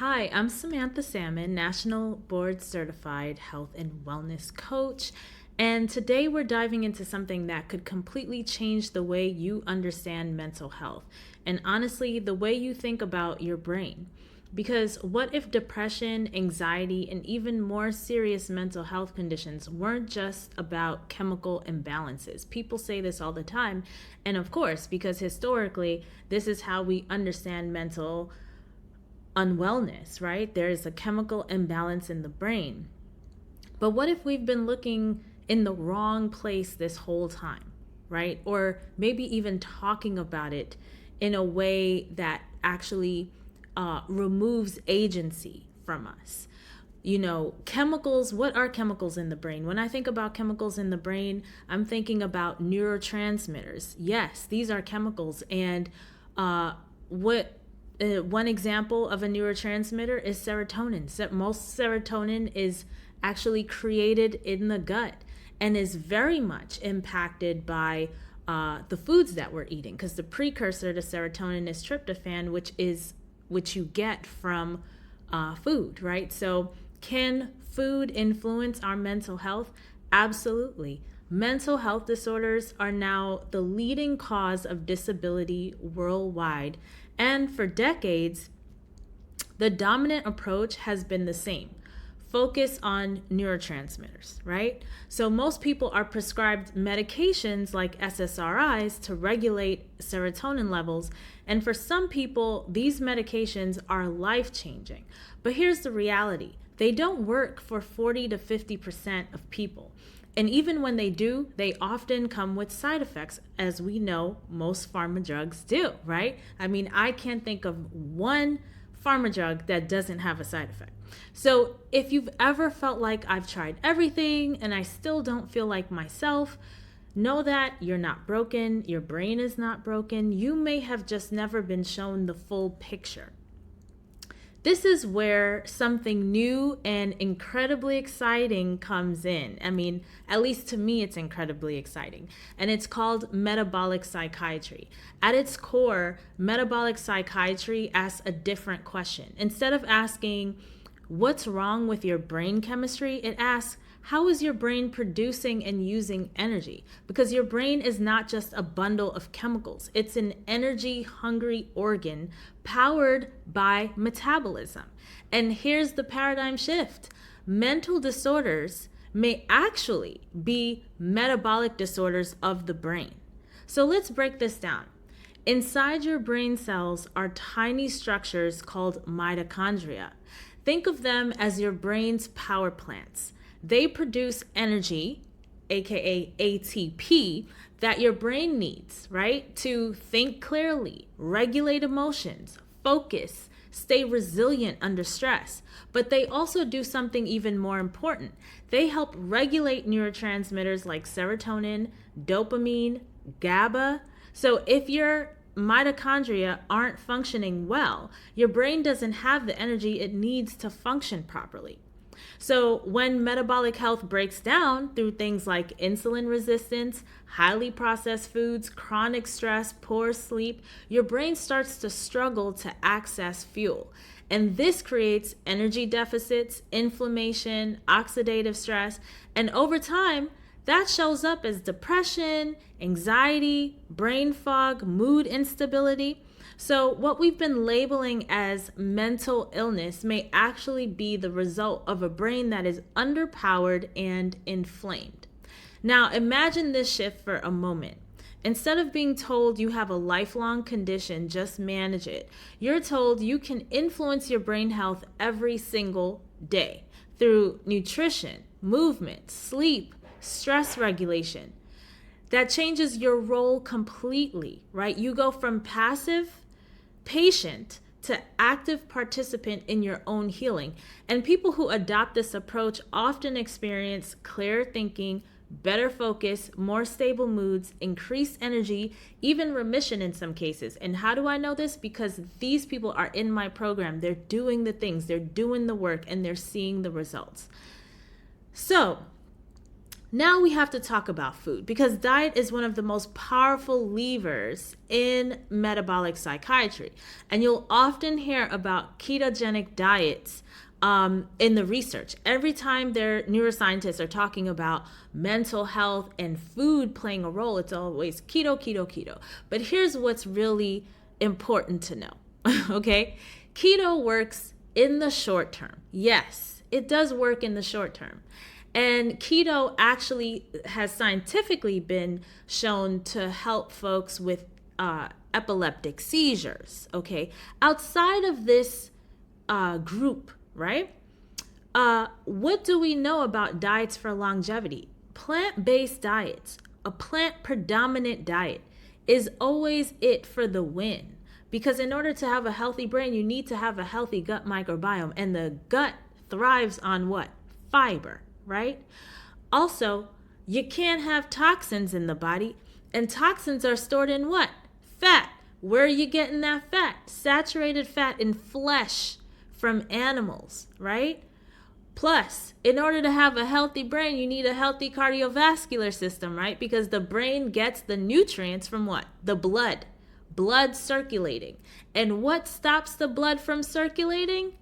Hi, I'm Samantha Salmon, National Board Certified Health and Wellness Coach. And today we're diving into something that could completely change the way you understand mental health. And honestly, the way you think about your brain. Because what if depression, anxiety, and even more serious mental health conditions weren't just about chemical imbalances? People say this all the time. And of course, because historically, this is how we understand mental unwellness, right? There is a chemical imbalance in the brain. But what if we've been looking in the wrong place this whole time, right? Or maybe even talking about it in a way that actually removes agency from us. You know, chemicals, what are chemicals in the brain? When I think about chemicals in the brain, I'm thinking about neurotransmitters. Yes, these are chemicals. And one example of a neurotransmitter is serotonin. Most serotonin is actually created in the gut and is very much impacted by the foods that we're eating, because the precursor to serotonin is tryptophan, which you get from food, right? So can food influence our mental health? Absolutely. Mental health disorders are now the leading cause of disability worldwide. And for decades, the dominant approach has been the same: focus on neurotransmitters, right? So most people are prescribed medications like SSRIs to regulate serotonin levels. And for some people, these medications are life-changing. But here's the reality: they don't work for 40 to 50% of people. And even when they do, they often come with side effects, as we know most pharma drugs do, right? I mean, I can't think of one pharma drug that doesn't have a side effect. So if you've ever felt like I've tried everything and I still don't feel like myself, know that you're not broken. Your brain is not broken. You may have just never been shown the full picture. This is where something new and incredibly exciting comes in. I mean, at least to me, it's incredibly exciting. And it's called metabolic psychiatry. At its core, metabolic psychiatry asks a different question. Instead of asking, what's wrong with your brain chemistry? It asks, how is your brain producing and using energy? Because your brain is not just a bundle of chemicals. It's an energy-hungry organ powered by metabolism. And here's the paradigm shift. Mental disorders may actually be metabolic disorders of the brain. So let's break this down. Inside your brain cells are tiny structures called mitochondria. Think of them as your brain's power plants. They produce energy, aka ATP, that your brain needs, right? To think clearly, regulate emotions, focus, stay resilient under stress. But they also do something even more important. They help regulate neurotransmitters like serotonin, dopamine, GABA. So if your mitochondria aren't functioning well, your brain doesn't have the energy it needs to function properly. So when metabolic health breaks down through things like insulin resistance, highly processed foods, chronic stress, poor sleep, your brain starts to struggle to access fuel. And this creates energy deficits, inflammation, oxidative stress, and over time, that shows up as depression, anxiety, brain fog, mood instability. So what we've been labeling as mental illness may actually be the result of a brain that is underpowered and inflamed. Now, imagine this shift for a moment. Instead of being told you have a lifelong condition, just manage it, you're told you can influence your brain health every single day through nutrition, movement, sleep, stress regulation. That changes your role completely, right? You go from passive patient to active participant in your own healing. And people who adopt this approach often experience clearer thinking, better focus, more stable moods, increased energy, even remission in some cases. And how do I know this? Because these people are in my program. They're doing the things, they're doing the work, and they're seeing the results. So Now we have to talk about food, because diet is one of the most powerful levers in metabolic psychiatry. And you'll often hear about ketogenic diets in the research. Every time their neuroscientists are talking about mental health and food playing a role, it's always keto, keto, keto. But here's what's really important to know, okay? Keto works in the short term. Yes, it does work in the short term. And keto actually has scientifically been shown to help folks with epileptic seizures, okay? Outside of this group, right? What do we know about diets for longevity? Plant-based diets, a plant-predominant diet, is always it for the win. Because in order to have a healthy brain, you need to have a healthy gut microbiome. And the gut thrives on what? Fiber, right? Also, you can't have toxins in the body. And toxins are stored in what? Fat. Where are you getting that fat? Saturated fat in flesh from animals, right? Plus, in order to have a healthy brain, you need a healthy cardiovascular system, right? Because the brain gets the nutrients from what? The blood. Blood circulating. And what stops the blood from circulating?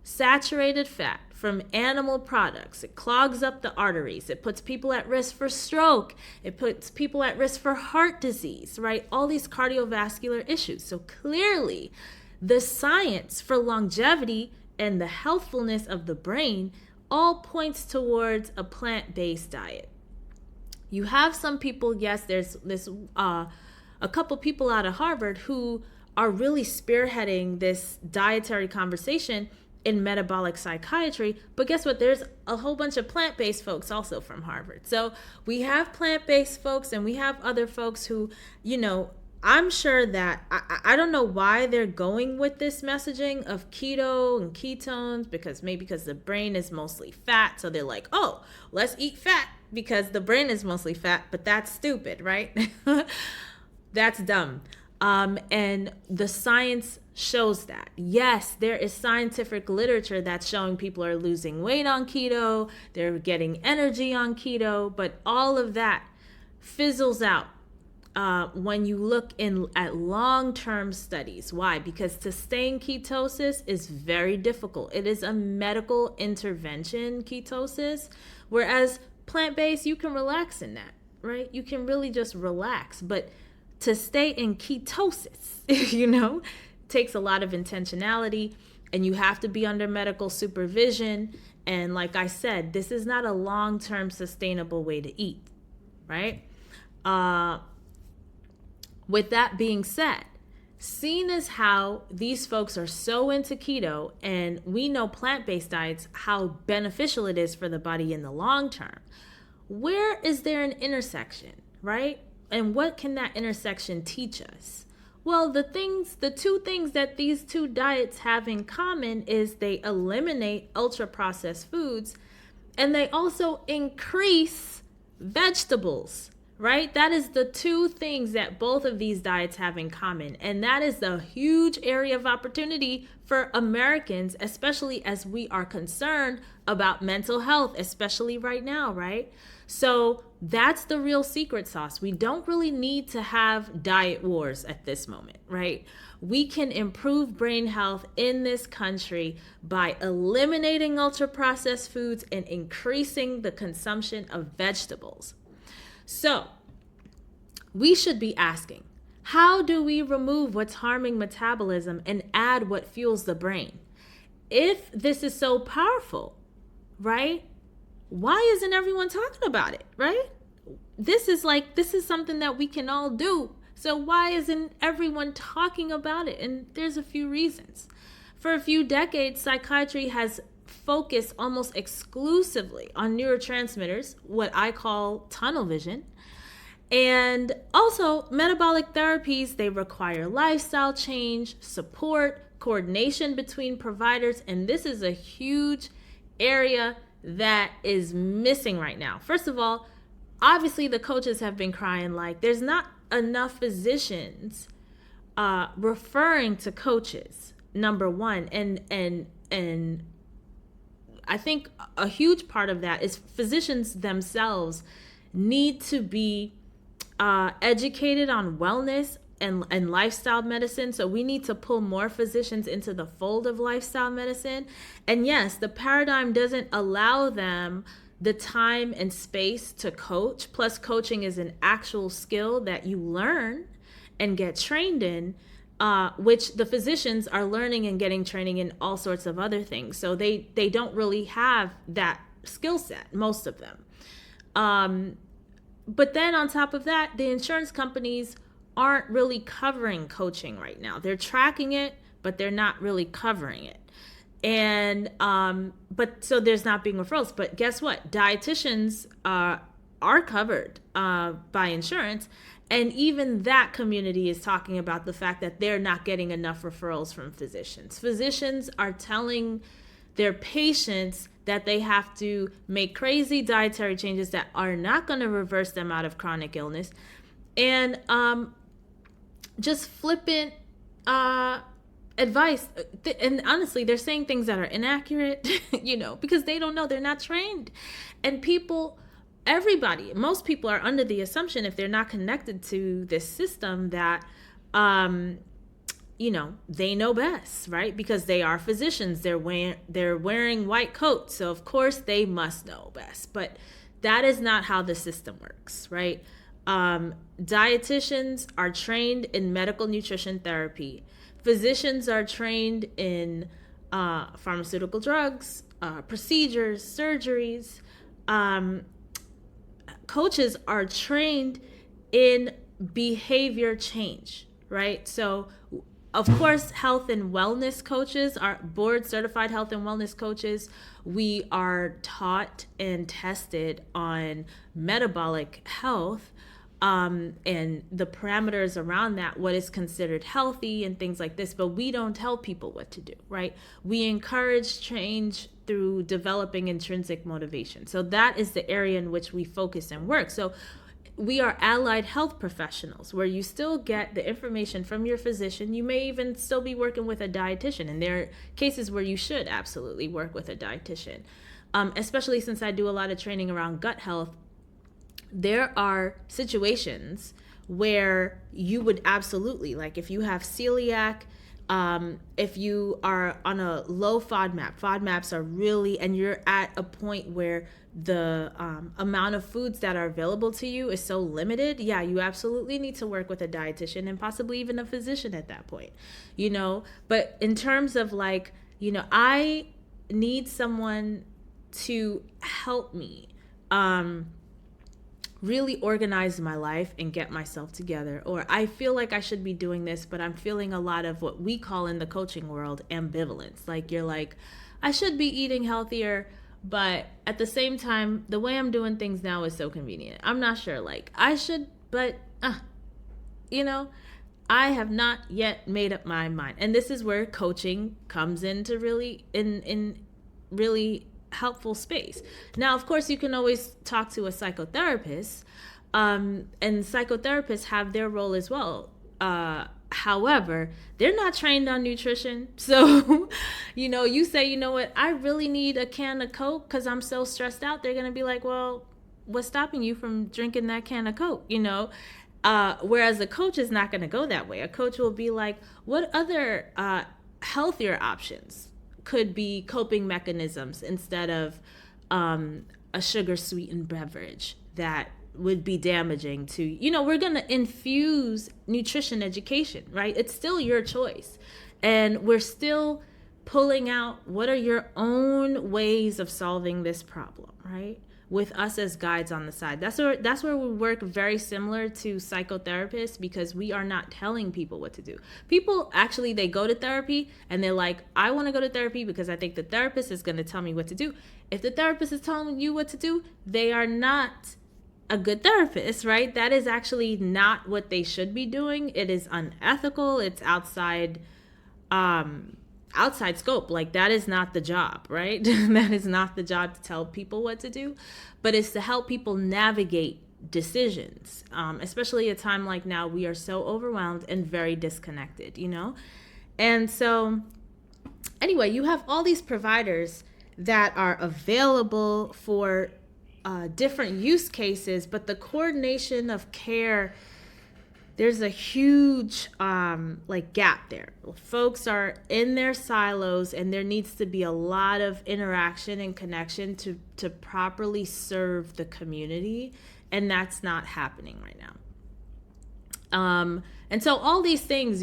Saturated fat from animal products. It clogs up the arteries. It puts people at risk for stroke. It puts people at risk for heart disease, right? All these cardiovascular issues. So clearly, the science for longevity and the healthfulness of the brain all points towards a plant-based diet. You have some people, yes, there's this a couple people out of Harvard who are really spearheading this dietary conversation in metabolic psychiatry. But guess what? There's a whole bunch of plant-based folks also from Harvard. So we have plant-based folks and we have other folks who, I'm sure that, I don't know why they're going with this messaging of keto and ketones, because the brain is mostly fat. So they're like, oh, let's eat fat because the brain is mostly fat, but that's stupid, right? That's dumb. And the science shows that. Yes, there is scientific literature that's showing people are losing weight on keto, they're getting energy on keto, but all of that fizzles out when you look at long-term studies. Why? Because sustained ketosis is very difficult. It is a medical intervention, ketosis, whereas plant-based, you can relax in that, right? You can really just relax, but to stay in ketosis, takes a lot of intentionality, and you have to be under medical supervision. And like I said, this is not a long-term sustainable way to eat, right? With that being said, seeing as how these folks are so into keto, and we know plant-based diets, how beneficial it is for the body in the long term, where is there an intersection, right? And what can that intersection teach us? Well, the two things that these two diets have in common is they eliminate ultra-processed foods, and they also increase vegetables, right? That is the two things that both of these diets have in common. And that is a huge area of opportunity for Americans, especially as we are concerned about mental health, especially right now, right? So that's the real secret sauce. We don't really need to have diet wars at this moment, right? We can improve brain health in this country by eliminating ultra-processed foods and increasing the consumption of vegetables. So we should be asking, how do we remove what's harming metabolism and add what fuels the brain? If this is so powerful, right? Why isn't everyone talking about it, right? This is something that we can all do. So why isn't everyone talking about it? And there's a few reasons. For a few decades, psychiatry has focused almost exclusively on neurotransmitters, what I call tunnel vision. And also metabolic therapies, they require lifestyle change, support, coordination between providers. And this is a huge area that is missing right now. First of all, obviously the coaches have been crying like there's not enough physicians referring to coaches, number one. And I think a huge part of that is physicians themselves need to be educated on wellness and lifestyle medicine. So we need to pull more physicians into the fold of lifestyle medicine. And yes, the paradigm doesn't allow them the time and space to coach. Plus, coaching is an actual skill that you learn and get trained in, which the physicians are learning and getting training in all sorts of other things. So they don't really have that skill set, most of them. But then on top of that, the insurance companies aren't really covering coaching right now. They're tracking it, but they're not really covering it. And but so there's not being referrals. But guess what? Dietitians are covered by insurance. And even that community is talking about the fact that they're not getting enough referrals from physicians. Physicians are telling their patients that they have to make crazy dietary changes that are not going to reverse them out of chronic illness. And just flippant advice. And honestly, they're saying things that are inaccurate, because they don't know. They're not trained. And most people are under the assumption, if they're not connected to this system, that, they know best, right? Because they are physicians. They're wearing white coats. So of course they must know best. But that is not how the system works, right? Dietitians are trained in medical nutrition therapy. Physicians are trained in pharmaceutical drugs, procedures, surgeries. Coaches are trained in behavior change, right? So, of course, health and wellness coaches are board certified health and wellness coaches. We are taught and tested on metabolic health, and the parameters around that, what is considered healthy and things like this, but we don't tell people what to do, right? We encourage change through developing intrinsic motivation. So that is the area in which we focus and work. So we are allied health professionals, where you still get the information from your physician. You may even still be working with a dietitian, and there are cases where you should absolutely work with a dietitian, especially since I do a lot of training around gut health. There are situations where you would absolutely, like if you have celiac, if you are on a low FODMAPs are really, and you're at a point where the amount of foods that are available to you is so limited, yeah, you absolutely need to work with a dietitian and possibly even a physician at that point, But in terms of I need someone to help me really organize my life and get myself together. Or I feel like I should be doing this, but I'm feeling a lot of what we call in the coaching world ambivalence. Like you're like, I should be eating healthier, but at the same time, the way I'm doing things now is so convenient. I'm not sure, I should, but I have not yet made up my mind. And this is where coaching comes into really helpful space. Now, of course, you can always talk to a psychotherapist, and psychotherapists have their role as well. However, they're not trained on nutrition. So, you say, what, I really need a can of Coke because I'm so stressed out. They're going to be like, well, what's stopping you from drinking that can of Coke, Whereas a coach is not going to go that way. A coach will be like, what other healthier options could be coping mechanisms instead of a sugar-sweetened beverage that would be damaging to, we're going to infuse nutrition education, right? It's still your choice. And we're still pulling out what are your own ways of solving this problem, right? With us as guides on the side. That's where we work very similar to psychotherapists, because we are not telling people what to do. People actually, they go to therapy and they're like, I want to go to therapy because I think the therapist is going to tell me what to do. If the therapist is telling you what to do, they are not a good therapist, right? That is actually not what they should be doing. It is unethical. It's outside scope. That is not the job, right? That is not the job to tell people what to do, but it's to help people navigate decisions, especially at a time like now. We are so overwhelmed and very disconnected, And so anyway, you have all these providers that are available for different use cases, but the coordination of care, there's a huge gap there. Folks are in their silos, and there needs to be a lot of interaction and connection to properly serve the community, and that's not happening right now. And so all these things,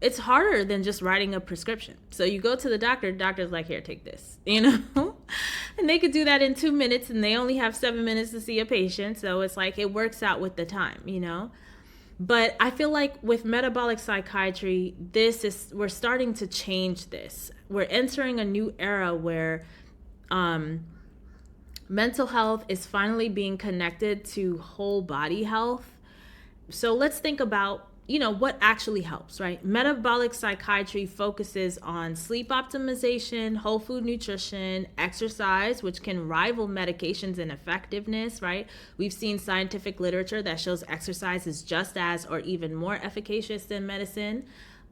it's harder than just writing a prescription. So you go to the doctor's like, here, take this, and they could do that in 2 minutes, and they only have 7 minutes to see a patient. So it's like, it works out with the time, But I feel like with metabolic psychiatry, we're starting to change this. We're entering a new era where mental health is finally being connected to whole body health. So let's think about, what actually helps, right? Metabolic psychiatry focuses on sleep optimization, whole food nutrition, exercise, which can rival medications in effectiveness, right? We've seen scientific literature that shows exercise is just as or even more efficacious than medicine.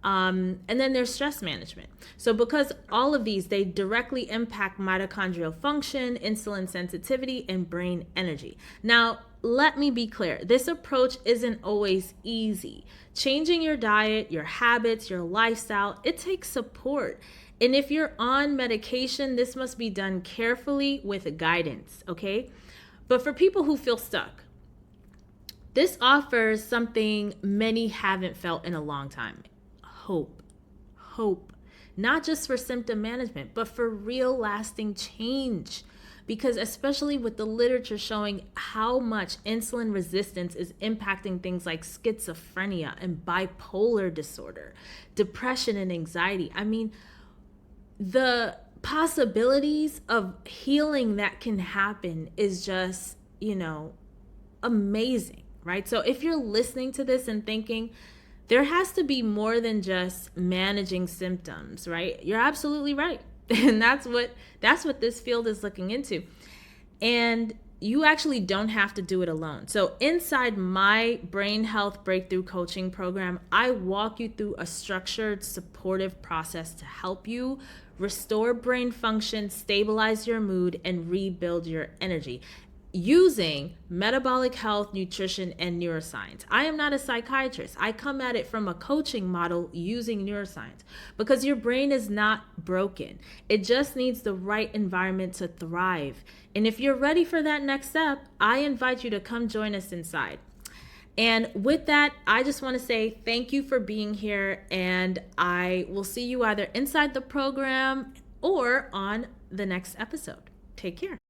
And then there's stress management. So because all of these, they directly impact mitochondrial function, insulin sensitivity, and brain energy. Now, let me be clear. This approach isn't always easy. Changing your diet, your habits, your lifestyle, it takes support. And if you're on medication, this must be done carefully with guidance, okay? But for people who feel stuck, this offers something many haven't felt in a long time. Hope, not just for symptom management, but for real lasting change. Because especially with the literature showing how much insulin resistance is impacting things like schizophrenia and bipolar disorder, depression and anxiety. I mean, the possibilities of healing that can happen is just, amazing, right? So if you're listening to this and thinking, there has to be more than just managing symptoms, right? You're absolutely right. And that's what this field is looking into. And you actually don't have to do it alone. So inside my brain health breakthrough coaching program, I walk you through a structured, supportive process to help you restore brain function, stabilize your mood, and rebuild your energy using metabolic health, nutrition, and neuroscience. I am not a psychiatrist. I come at it from a coaching model using neuroscience because your brain is not broken. It just needs the right environment to thrive. And if you're ready for that next step, I invite you to come join us inside. And with that, I just want to say thank you for being here, and I will see you either inside the program or on the next episode. Take care.